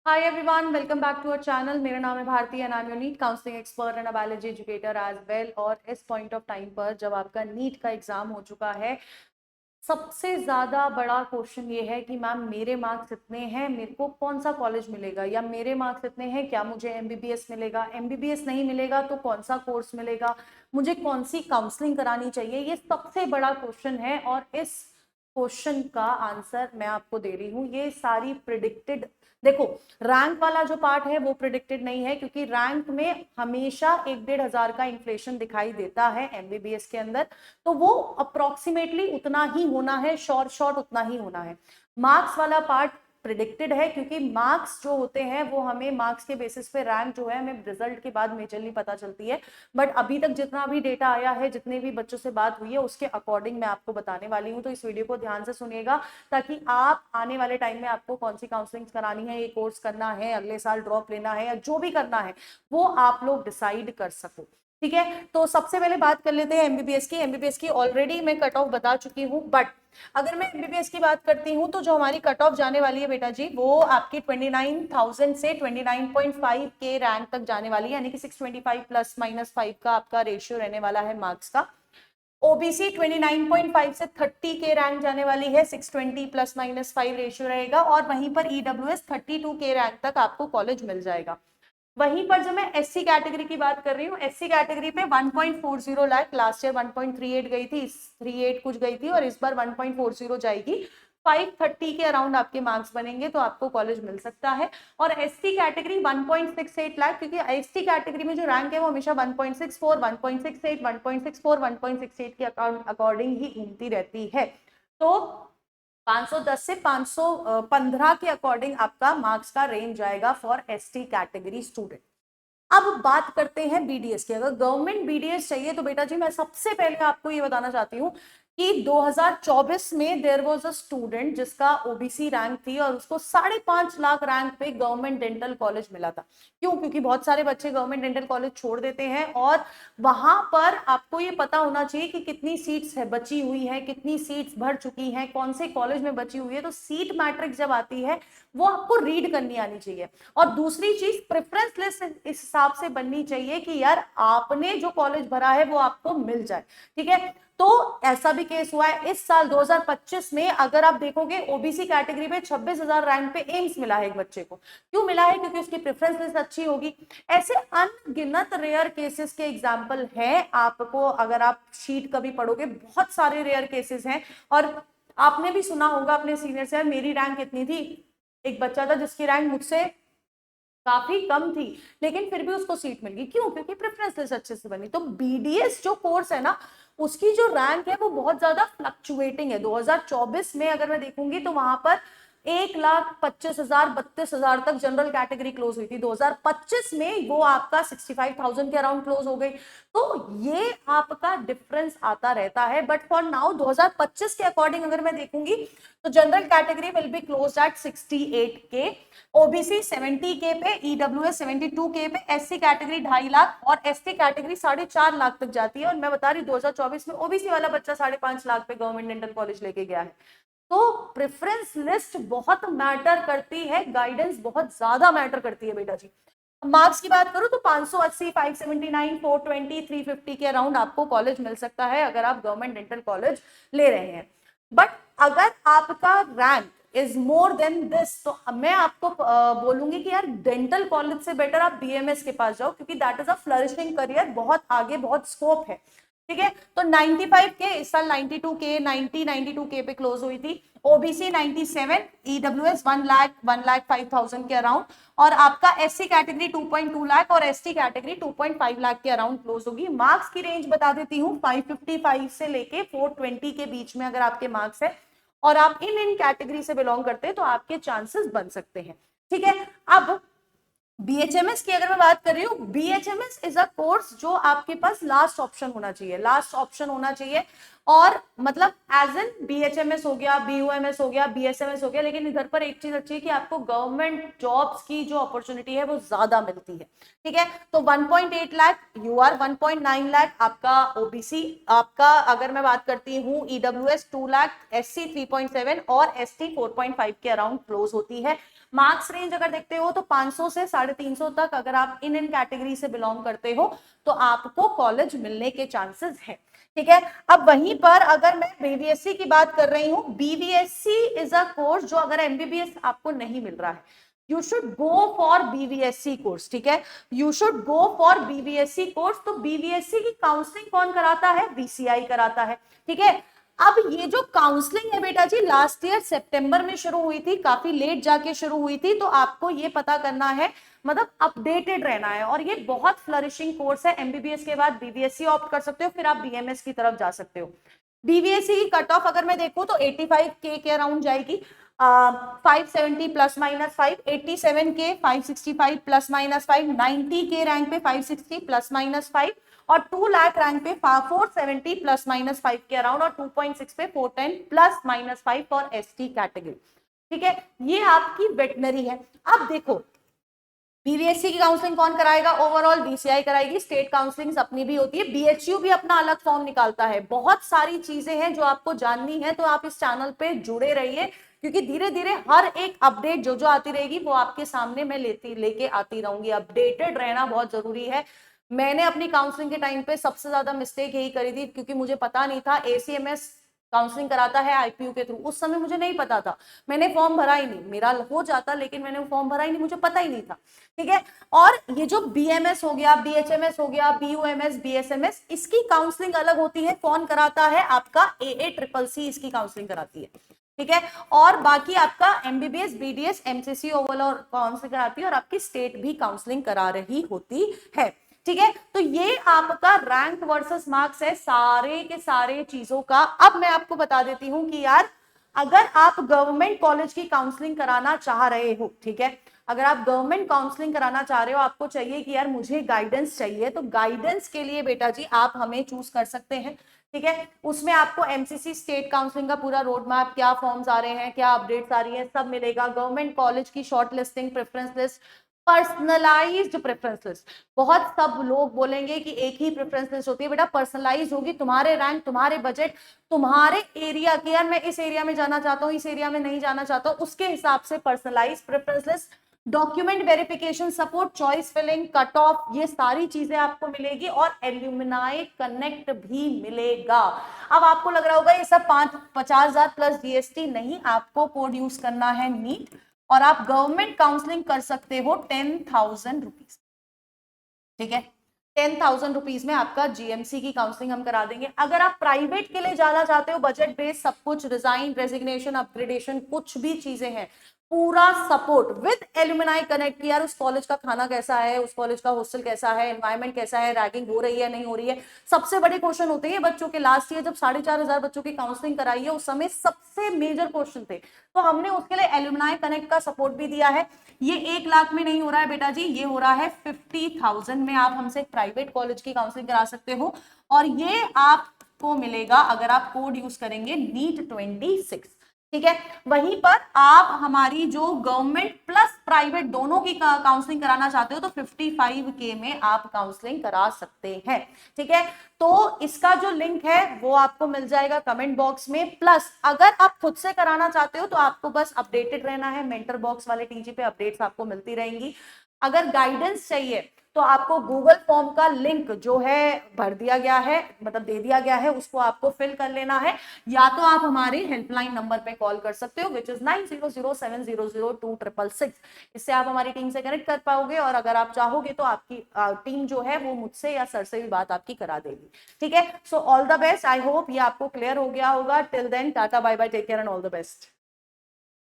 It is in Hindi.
Hi everyone, welcome back to our channel. मेरा नाम है Bharti and I am your NEET counselling expert and a biology educator as well. और इस पॉइंट ऑफ टाइम पर जब आपका नीट का एग्जाम हो चुका है, सबसे ज्यादा बड़ा क्वेश्चन ये है कि मैम मेरे मार्क्स इतने हैं, मेरे को कौन सा कॉलेज मिलेगा, या मेरे मार्क्स इतने हैं क्या मुझे एमबीबीएस मिलेगा, एमबीबीएस नहीं मिलेगा तो कौन सा कोर्स मिलेगा, मुझे कौन सी काउंसलिंग करानी चाहिए। ये सबसे बड़ा क्वेश्चन है और इस क्वेश्चन का आंसर मैं आपको दे रही हूँ। ये सारी प्रिडिक्टेड, देखो, रैंक वाला जो पार्ट है वो प्रिडिक्टेड नहीं है, क्योंकि रैंक में हमेशा 1-1.5 हजार का इन्फ्लेशन दिखाई देता है एमबीबीएस के अंदर, तो वो अप्रोक्सीमेटली उतना ही होना है, शॉर्ट शॉर्ट उतना ही होना है। मार्क्स वाला पार्ट प्रिडिक्टेड है, क्योंकि मार्क्स जो होते हैं वो हमें मार्क्स के बेसिस पे रैंक जो है हमें रिजल्ट के बाद मेजरली पता चलती है। बट अभी तक जितना भी डेटा आया है, जितने भी बच्चों से बात हुई है, उसके अकॉर्डिंग मैं आपको बताने वाली हूँ। तो इस वीडियो को ध्यान से सुनिएगा, ताकि आप आने वाले टाइम में आपको कौन सी काउंसलिंग करानी है, ये कोर्स करना है, अगले साल ड्रॉप लेना है, या जो भी करना है वो आप लोग डिसाइड कर सको। ठीक है, तो सबसे पहले बात कर लेते हैं एमबीबीएस की। एमबीबीएस की ऑलरेडी मैं कट ऑफ बता चुकी हूँ, बट अगर मैं एमबीबीएस की बात करती हूँ तो जो हमारी कट ऑफ जाने वाली है बेटा जी, वो आपकी 29,000 से 29.5 के रैंक तक जाने वाली है, यानी कि 625 प्लस माइनस 5 का आपका रेशियो रहने वाला है मार्क्स का। ओबीसी 29.5 से 30 के रैंक जाने वाली है, 620 प्लस माइनस 5 रेशियो रहेगा। और वहीं पर ईडब्ल्यूएस 32 के रैंक तक आपको कॉलेज मिल जाएगा। वहीं पर जब मैं एससी कैटेगरी की बात कर रही हूँ, एससी कैटेगरी पे 1.40 लाख, लास्ट ईयर 1.38 गई थी, 38 कुछ गई थी, और इस बार 1.40 जाएगी। 530 के अराउंड आपके मार्क्स बनेंगे तो आपको कॉलेज मिल सकता है। और एसटी कैटेगरी 1.68 लाख, क्योंकि एसटी कैटेगरी में जो रैंक है वो हमेशा 1.64, 1.68, 1.64, 1.68 के अकॉर्डिंग ही घूमती रहती है। तो 510 से 515 के अकॉर्डिंग आपका मार्क्स का रेंज जाएगा फॉर एसटी कैटेगरी स्टूडेंट। अब बात करते हैं बीडीएस की। अगर गवर्नमेंट बीडीएस चाहिए तो बेटा जी मैं सबसे पहले आपको ये बताना चाहती हूँ कि 2024 में देयर वाज अ स्टूडेंट जिसका ओबीसी रैंक थी, और उसको 5.5 लाख रैंक पे गवर्नमेंट डेंटल कॉलेज मिला था। क्यों? क्योंकि बहुत सारे बच्चे गवर्नमेंट डेंटल कॉलेज छोड़ देते हैं, और वहां पर आपको ये पता होना चाहिए कि कितनी सीट्स है बची हुई है, कितनी सीट्स भर चुकी हैं, कौन से कॉलेज में बची हुई है। तो सीट मैट्रिक्स जब आती है वो आपको रीड करनी आनी चाहिए। और दूसरी चीज, प्रेफरेंस लिस्ट इस हिसाब से बननी चाहिए कि यार आपने जो कॉलेज भरा है वो आपको मिल जाए। ठीक है, तो ऐसा भी केस हुआ है इस साल 2025 में। अगर आप देखोगे ओबीसी कैटेगरी में 26,000 रैंक पे एम्स मिला है एक बच्चे को। क्यों मिला है? क्योंकि उसकी प्रेफरेंस लिस्ट अच्छी होगी। ऐसे अनगिनत रेयर केसेस के एग्जाम्पल है, आपको अगर आप शीट कभी पढ़ोगे बहुत सारे रेयर केसेस हैं। और आपने भी सुना होगा अपने सीनियर से, मेरी रैंक कितनी थी, एक बच्चा था जिसकी रैंक मुझसे काफी कम थी, लेकिन फिर भी उसको सीट मिल गई। क्यों? क्योंकि प्रेफरेंस लिस्ट अच्छे से बनी। तो बीडीएस जो कोर्स है ना, उसकी जो रैंक है वो बहुत ज्यादा फ्लक्चुएटिंग है। 2024 में अगर मैं देखूंगी तो वहां पर 1,25,000 32,000 तक जनरल कैटेगरी क्लोज हुई थी। 2025 में वो आपका 65,000 के अराउंड क्लोज हो गई। तो ये आपका डिफरेंस आता रहता है। बट फॉर नाउ 2025 के अकॉर्डिंग अगर मैं देखूंगी तो general category will be close eight 68 के, ओबीसी 70 के पे, ईडब्ल्यूएस 72 के पे, एससी कैटेगरी 2.5 लाख, और एसटी कैटेगरी 4.5 लाख तक जाती है। और मैं बता रही 2024 में ओबीसी वाला बच्चा 5.5 लाख पे गवर्नमेंट डेंटल कॉलेज लेके गया है। तो प्रेफरेंस लिस्ट बहुत मैटर करती है, गाइडेंस बहुत ज्यादा मैटर करती है बेटा जी। मार्क्स की बात करूं तो 580, 579, 420, 350 के अराउंड आपको कॉलेज मिल सकता है अगर आप गवर्नमेंट डेंटल कॉलेज ले रहे हैं। बट अगर आपका rank is more than this, तो मैं आपको बोलूंगी कि यार डेंटल कॉलेज से बेटर आप बीएमएस के पास जाओ, क्योंकि that is a flourishing career, बहुत आगे बहुत स्कोप है। ठीक है, तो 95 के, इस साल 92 के, 92 के पे क्लोज हुई थी। ओबीसी 97, ईडब्ल्यूएस 1,05,000 के अराउंड, और आपका एससी कैटेगरी 2.2 लाख और एसटी कैटेगरी 2.5 लाख के अराउंड क्लोज होगी। मार्क्स की रेंज बता देती हूँ, 555 से लेके 420 के बीच में अगर आपके मार्क्स है और आप इन कैटेगरी से बिलोंग करते हैं तो आपके चांसेस बन सकते हैं। ठीक है, अब बीएचएमएस की अगर मैं बात कर रही हूँ, बीएचएमएस इज अ कोर्स जो आपके पास लास्ट ऑप्शन होना चाहिए, लास्ट ऑप्शन होना चाहिए। और मतलब एज एन BHMS हो गया, BUMS हो गया, BSMS हो गया, लेकिन इधर पर एक चीज अच्छी है कि आपको गवर्नमेंट जॉब्स की जो अपॉर्चुनिटी है वो ज्यादा मिलती है, ठीक है। तो 1.8 लाख यूआर, 1.9 लाख आपका OBC, आपका अगर मैं बात करती हूँ EWS 2 लाख, SC 3.7 और ST 4.5 के अराउंड क्लोज होती है। मार्क्स रेंज अगर देखते हो तो 500 से 350 तक अगर आप इन कैटेगरी से बिलोंग करते हो तो आपको कॉलेज मिलने के चांसेस है, ठीक है। अब वहीं पर अगर मैं BVSC की बात कर रही हूँ, BVSC इज अ कोर्स जो अगर MBBS आपको नहीं मिल रहा है, you should go for BVSC course, ठीक है। You should go for BVSC course. तो BVSC की काउंसलिंग कौन कराता है? BCI कराता है, ठीक है। अब ये जो काउंसलिंग है बेटा जी, लास्ट ईयर सितंबर में शुरू हुई थी, काफी लेट जाके शुरू हुई थी, तो आपको ये पता करना है, मतलब अपडेटेड रहना है। और ये बहुत फ्लरिशिंग कोर्स है। MBBS के बाद BVSC ऑप्ट कर सकते हो, फिर आप BMS की तरफ जा सकते हो। BVSC की कट ऑफ अगर मैं देखूं तो 85K के अराउंड जाएगी, 570 plus minus 5, 87K 565 plus minus 5, 90K rank पे 560 प्लस माइनस 5 और 2 लाख रैंक पे 470 प्लस माइनस 5 के अराउंड और 2.6 पे 410 plus minus 5 for ST category, ठीक है। ये आपकी वेटनरी है। अब देखो BVSC की काउंसलिंग कौन कराएगा? ओवरऑल BCI कराएगी। स्टेट काउंसलिंग अपनी भी होती है, BHU भी अपना अलग फॉर्म निकालता है। बहुत सारी चीजें हैं जो आपको जाननी है, तो आप इस चैनल पे जुड़े रहिए, क्योंकि धीरे धीरे हर एक अपडेट जो जो आती रहेगी वो आपके सामने मैं लेके आती रहूंगी। अपडेटेड रहना बहुत जरूरी है। मैंने अपनी काउंसलिंग के टाइम पे सबसे ज्यादा मिस्टेक यही करी थी, क्योंकि मुझे पता नहीं था ACMS काउंसलिंग कराता है IPU के थ्रू। उस समय मुझे नहीं पता था, मैंने फॉर्म भरा ही नहीं, मेरा हो जाता लेकिन मैंने फॉर्म भरा ही नहीं, मुझे पता ही नहीं था, ठीक है। और ये जो BMS हो गया, BHMS हो गया, BUMS, BSMS, इसकी काउंसलिंग अलग होती है। कौन कराता है? आपका AACCC इसकी काउंसलिंग कराती है, ठीक है। और बाकी आपका MBBS, BDS, MCC overall counselling कराती है, और आपकी स्टेट भी काउंसलिंग करा रही होती है, ठीक है। तो ये आपका रैंक वर्सेस मार्क्स है सारे के सारे चीजों का। अब मैं आपको बता देती हूं कि यार अगर आप गवर्नमेंट कॉलेज की काउंसलिंग कराना चाह रहे हो, ठीक है, अगर आप गवर्नमेंट काउंसलिंग कराना चाह रहे हो, आपको चाहिए कि यार मुझे गाइडेंस चाहिए, तो गाइडेंस के लिए बेटा जी आप हमें चूज कर सकते हैं, ठीक है। उसमें आपको MCC स्टेट काउंसलिंग का पूरा रोड मैप, क्या फॉर्म्स आ रहे हैं, क्या अपडेट्स आ रही है, सब मिलेगा। गवर्नमेंट कॉलेज की short listing, preference list, personalised preference list. बहुत सब लोग बोलेंगे कि एक ही प्रेफरेंस लिस्ट होती है, बेटा पर्सनलाइज होगी, तुम्हारे रैंक, तुम्हारे बजट, तुम्हारे एरिया के, यार मैं इस एरिया में जाना चाहता हूँ, इस एरिया में नहीं जाना चाहता हूँ, उसके हिसाब से personalise preference list, document verification support, choice filling, cut off, ये सारी चीजें आपको मिलेगी। और एल्यूमिनाई कनेक्ट भी मिलेगा। अब आपको लग रहा होगा ये सब 50,000 प्लस GST, नहीं, आपको कोड यूज करना है नीट, और आप गवर्नमेंट काउंसलिंग कर सकते हो 10,000 रुपीज, ठीक है। 10,000 रुपीज में आपका GMC की काउंसलिंग हम करा देंगे। अगर आप प्राइवेट के लिए जाना चाहते हो, बजट बेस्ड सब कुछ, रिजाइन, रेजिग्नेशन, अपग्रेडेशन, कुछ भी चीजें हैं, पूरा सपोर्ट विद एल्यूमिनाई कनेक्ट। यार उस कॉलेज का खाना कैसा है, उस कॉलेज का हॉस्टल कैसा है, एनवायरमेंट कैसा है, रैगिंग हो रही है नहीं हो रही है, सबसे बड़े क्वेश्चन होते हैं बच्चों के। लास्ट ईयर जब 4,500 बच्चों की काउंसलिंग कराई है, उस समय सबसे मेजर क्वेश्चन थे, तो हमने उसके लिए एल्यूमिनाई कनेक्ट का सपोर्ट भी दिया है। ये 1 लाख में नहीं हो रहा है बेटा जी, ये हो रहा है 50,000 में। आप हमसे प्राइवेट कॉलेज की काउंसलिंग करा सकते हो, और ये आपको मिलेगा अगर आप कोड यूज करेंगे NEET26, ठीक है। वहीं पर आप हमारी जो गवर्नमेंट प्लस प्राइवेट दोनों की काउंसलिंग कराना चाहते हो, तो 55K में आप काउंसलिंग करा सकते हैं, ठीक है। तो इसका जो लिंक है वो आपको मिल जाएगा कमेंट बॉक्स में। प्लस अगर आप खुद से कराना चाहते हो तो आपको बस अपडेटेड रहना है, मेंटर बॉक्स वाले TG पे अपडेट्स आपको मिलती रहेंगी। अगर गाइडेंस चाहिए तो आपको गूगल फॉर्म का लिंक जो है भर दिया गया है, मतलब दे दिया गया है, उसको आपको फिल कर लेना है, या तो आप हमारे हेल्पलाइन नंबर पे कॉल कर सकते हो, विच इज 9007002666। इससे आप हमारी टीम से कनेक्ट कर पाओगे, और अगर आप चाहोगे तो आपकी टीम जो है वो मुझसे या सर से भी बात आपकी करा देगी, ठीक है। So all the best, I hope ये आपको क्लियर हो गया होगा। Till then tata bye bye, take care and all the best.